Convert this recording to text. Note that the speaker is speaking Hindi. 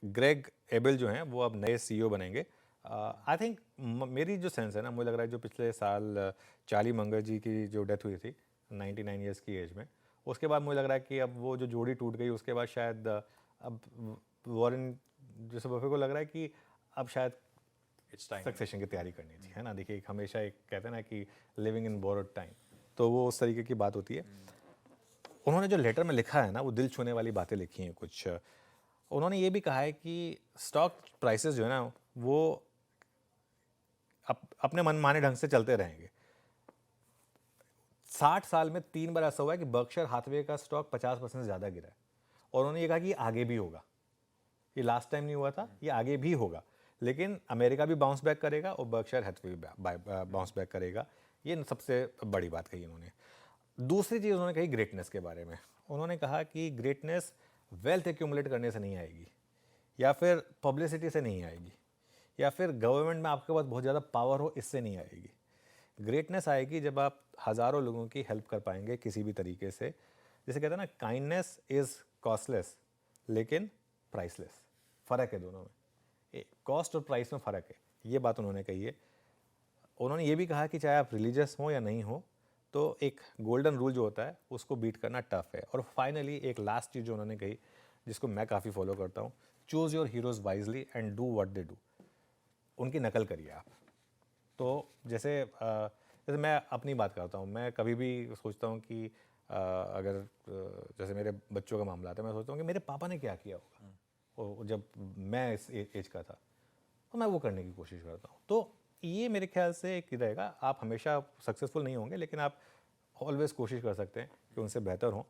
ग्रेग एबल जो हैं वो अब नए सीईओ बनेंगे। आई थिंक मेरी जो सेंस है ना, मुझे लग रहा है जो पिछले साल चार्ली मंगर जी की जो डेथ हुई थी 99 ईयर्स की एज में, उसके बाद मुझे लग रहा है कि अब वो जो जोड़ी टूट गई उसके बाद शायद अब वॉरेन जैसे बफे को लग रहा है कि अब शायद इट्स टाइम। सक्सेशन की तैयारी करनी थी, है ना। देखिए हमेशा एक कहते हैं ना कि लिविंग इन बोरोड टाइम, तो वो उस तरीके की बात होती है। उन्होंने जो लेटर में लिखा है ना वो दिल छूने वाली बातें लिखी हैं कुछ। उन्होंने ये भी कहा है कि स्टॉक प्राइसेस जो है ना वो अपने मनमाने ढंग से चलते रहेंगे। 60 साल में 3 बार ऐसा हुआ है कि बर्कशायर हाथवे का स्टॉक 50% से ज़्यादा गिरा है, और उन्होंने ये कहा कि ये आगे भी होगा। ये लास्ट टाइम नहीं हुआ था, ये आगे भी होगा, लेकिन अमेरिका भी बाउंस बैक करेगा और बर्कशायर हैथवे भी बाउंस बैक करेगा। ये सबसे बड़ी बात कही उन्होंने। दूसरी चीज़ उन्होंने कही ग्रेटनेस के बारे में। उन्होंने कहा कि ग्रेटनेस वेल्थ एक्यूमुलेट करने से नहीं आएगी, या फिर पब्लिसिटी से नहीं आएगी, या फिर गवर्नमेंट में आपके पास बहुत ज़्यादा पावर हो इससे नहीं आएगी। ग्रेटनेस आएगी जब आप हज़ारों लोगों की हेल्प कर पाएंगे किसी भी तरीके से। जैसे कहते हैं ना, काइंडनेस इज़ कॉस्टलेस लेकिन प्राइसलेस। फ़र्क है दोनों में, कॉस्ट और प्राइस में फ़र्क है। ये बात उन्होंने कही है। उन्होंने ये भी कहा कि चाहे आप रिलीजियस हो या नहीं हो, तो एक गोल्डन रूल जो होता है उसको बीट करना टफ है। और फाइनली एक लास्ट चीज़ जो उन्होंने कही, जिसको मैं काफ़ी फॉलो करता हूँ, choose your heroes wisely and do what they do. उनकी नकल करिए आप। तो जैसे मैं अपनी बात करता हूँ, मैं कभी भी सोचता हूँ कि अगर जैसे मेरे बच्चों का मामला आता है, मैं सोचता हूँ कि मेरे पापा ने क्या किया होगा और जब मैं इस एज का था, तो मैं वो करने की कोशिश करता हूँ। तो ये मेरे ख्याल से एक रहेगा। आप हमेशा सक्सेसफुल नहीं होंगे, लेकिन आप ऑलवेज कोशिश कर सकते हैं कि उनसे बेहतर हों।